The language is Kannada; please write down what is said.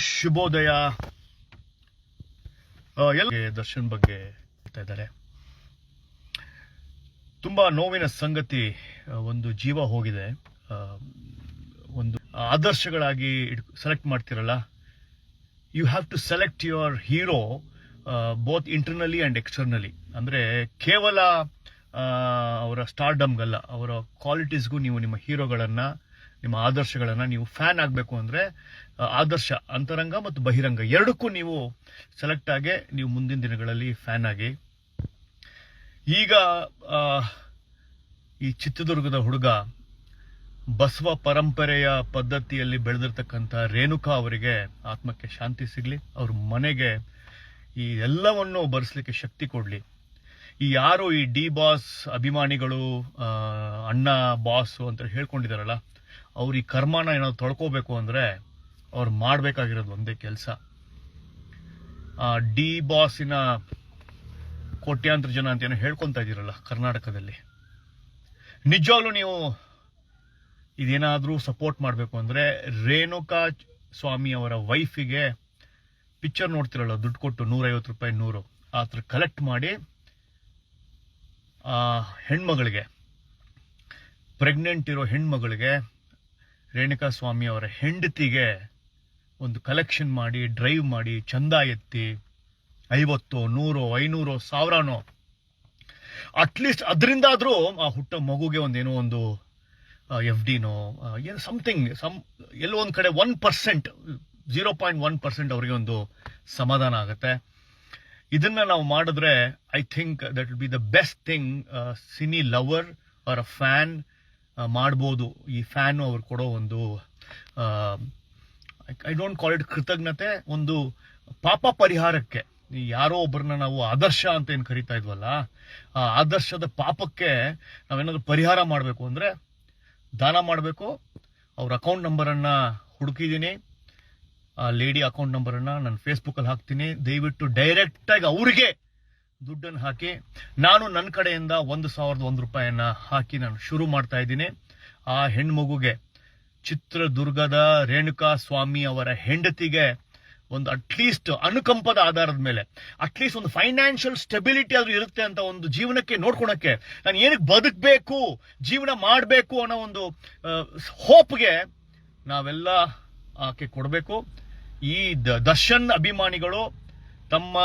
ಶುಭೋದಯ. ಎಲ್ಲ ದರ್ಶನ್ ಬಗ್ಗೆ ಹೇಳ್ತಾ ಇದ್ದಾರೆ. ತುಂಬಾ ನೋವಿನ ಸಂಗತಿ. ಒಂದು ಜೀವ ಹೋಗಿದೆ. ಒಂದು ಆದರ್ಶಗಳಾಗಿ ಸೆಲೆಕ್ಟ್ ಮಾಡ್ತಿರಲ್ಲ, you have to select your hero both internally and externally. ಅಂದ್ರೆ ಕೇವಲ ಅವರ ಸ್ಟಾರ್ಡಮ್ಗಲ್ಲ, ಅವರ ಕ್ವಾಲಿಟೀಸ್ಗೂ ನೀವು ನಿಮ್ಮ ಹೀರೋಗಳನ್ನ, ನಿಮ್ಮ ಆದರ್ಶಗಳನ್ನ ನೀವು ಫ್ಯಾನ್ ಆಗಬೇಕು ಅಂದ್ರೆ ಆದರ್ಶ ಅಂತರಂಗ ಮತ್ತು ಬಹಿರಂಗ ಎರಡಕ್ಕೂ ನೀವು ಸೆಲೆಕ್ಟ್ ಆಗಿ ನೀವು ಮುಂದಿನ ದಿನಗಳಲ್ಲಿ ಫ್ಯಾನ್ ಆಗಿ. ಈಗ ಈ ಚಿತ್ರದುರ್ಗದ ಹುಡುಗ ಬಸವ ಪರಂಪರೆಯ ಪದ್ಧತಿಯಲ್ಲಿ ಬೆಳೆದಿರ್ತಕ್ಕಂಥ ರೇಣುಕಾ ಅವರಿಗೆ ಆತ್ಮಕ್ಕೆ ಶಾಂತಿ ಸಿಗ್ಲಿ, ಅವ್ರ ಮನೆಗೆ ಈ ಎಲ್ಲವನ್ನು ಬರೆಸಲಿಕ್ಕೆ ಶಕ್ತಿ ಕೊಡ್ಲಿ. ಈ ಯಾರು ಈ ಡಿ ಬಾಸ್ ಅಭಿಮಾನಿಗಳು ಅಣ್ಣ ಬಾಸ್ ಅಂತ ಹೇಳ್ಕೊಂಡಿದಾರಲ್ಲ, ಅವ್ರ ಈ ಕರ್ಮನ ಏನಾದ್ರು ತೊಳ್ಕೋಬೇಕು ಅಂದ್ರೆ ಅವ್ರು ಮಾಡ್ಬೇಕಾಗಿರೋದು ಒಂದೇ ಕೆಲಸ. ಡಿ ಬಾಸಿನ ಕೋಟ್ಯಾಂತರ ಜನ ಅಂತ ಏನೋ ಹೇಳ್ಕೊಂತ ಇದೀರಲ್ಲ ಕರ್ನಾಟಕದಲ್ಲಿ, ನಿಜವಾಗ್ಲೂ ನೀವು ಇದೇನಾದ್ರೂ ಸಪೋರ್ಟ್ ಮಾಡಬೇಕು ಅಂದ್ರೆ ರೇಣುಕಾ ಸ್ವಾಮಿ ಅವರ ವೈಫಿಗೆ ಪಿಕ್ಚರ್ ನೋಡ್ತಿರಲ್ಲ, ದುಡ್ಡು ಕೊಟ್ಟು ₹150 100 ಆ ಥರ ಕಲೆಕ್ಟ್ ಮಾಡಿ ಹೆಣ್ಮಗಳಿಗೆ, ಪ್ರೆಗ್ನೆಂಟ್ ಇರೋ ಹೆಣ್ಮಗಳಿಗೆ, ರೇಣುಕಾ ಸ್ವಾಮಿ ಅವರ ಹೆಂಡತಿಗೆ ಒಂದು ಕಲೆಕ್ಷನ್ ಮಾಡಿ, ಡ್ರೈವ್ ಮಾಡಿ, ಚಂದ ಎತ್ತಿ 50, 100, 500, 1000 ಅಟ್ಲೀಸ್ಟ್ ಅದರಿಂದಾದ್ರೂ ಆ ಹುಟ್ಟ ಮಗುಗೆ ಒಂದೇನೋ ಒಂದು FDನೋ ಏನೋ ಸಮಥಿಂಗ್, ಎಲ್ಲೋ ಒಂದ್ ಕಡೆ 1%, 0.1% ಅವರಿಗೆ ಒಂದು ಸಮಾಧಾನ ಆಗುತ್ತೆ. ಇದನ್ನ ನಾವು ಮಾಡಿದ್ರೆ I think that will be the best thing cine lover or a fan ಮಾಡ್ಬೋದು. ಈ ಫ್ಯಾನ್ ಅವ್ರು ಕೊಡೋ ಒಂದು ಐ ಡೋಂಟ್ ಕಾಲ್ ಇಟ್ ಕೃತಜ್ಞತೆ, ಒಂದು ಪಾಪ ಪರಿಹಾರಕ್ಕೆ. ಯಾರೋ ಒಬ್ಬರನ್ನ ನಾವು ಆದರ್ಶ ಅಂತ ಏನು ಕರಿತಾ ಇದ್ವಲ್ಲ, ಆ ಆದರ್ಶದ ಪಾಪಕ್ಕೆ ನಾವೇನಾದ್ರೂ ಪರಿಹಾರ ಮಾಡಬೇಕು ಅಂದ್ರೆ ದಾನ ಮಾಡಬೇಕು. ಅವ್ರ ಅಕೌಂಟ್ ನಂಬರನ್ನ ಹುಡುಕಿದ್ದೀನಿ, ಆ ಲೇಡಿ ಅಕೌಂಟ್ ನಂಬರನ್ನ ನಾನು ಫೇಸ್ಬುಕ್ಕಲ್ಲಿ ಹಾಕ್ತೀನಿ. ದಯವಿಟ್ಟು ಡೈರೆಕ್ಟ್ ಆಗಿ ಅವ್ರಿಗೆ ದುಡ್ಡನ್ನು ಹಾಕಿ, ನಾನು ನನ್ನ ಕಡೆಯಿಂದ ₹1,001 ಹಾಕಿ ನಾನು ಶುರು ಮಾಡ್ತಾ ಇದ್ದೀನಿ. ಆ ಹೆಣ್ಮಗುಗೆ, ಚಿತ್ರದುರ್ಗದ ರೇಣುಕಾ ಸ್ವಾಮಿ ಅವರ ಹೆಂಡತಿಗೆ ಒಂದು ಅಟ್ಲೀಸ್ಟ್ ಅನುಕಂಪದ ಆಧಾರದ ಮೇಲೆ ಅಟ್ಲೀಸ್ಟ್ ಒಂದು ಫೈನಾನ್ಷಿಯಲ್ ಸ್ಟೆಬಿಲಿಟಿ ಆದ್ರೂ ಇರುತ್ತೆ ಅಂತ ಒಂದು ಜೀವನಕ್ಕೆ ನೋಡ್ಕೊಳಕ್ಕೆ, ನಾನು ಏನಕ್ಕೆ ಬದುಕಬೇಕು, ಜೀವನ ಮಾಡಬೇಕು ಅನ್ನೋ ಒಂದು ಹೋಪ್ಗೆ ನಾವೆಲ್ಲ ಆಕೆ ಕೊಡಬೇಕು. ಈ ದರ್ಶನ್ ಅಭಿಮಾನಿಗಳು ತಮ್ಮ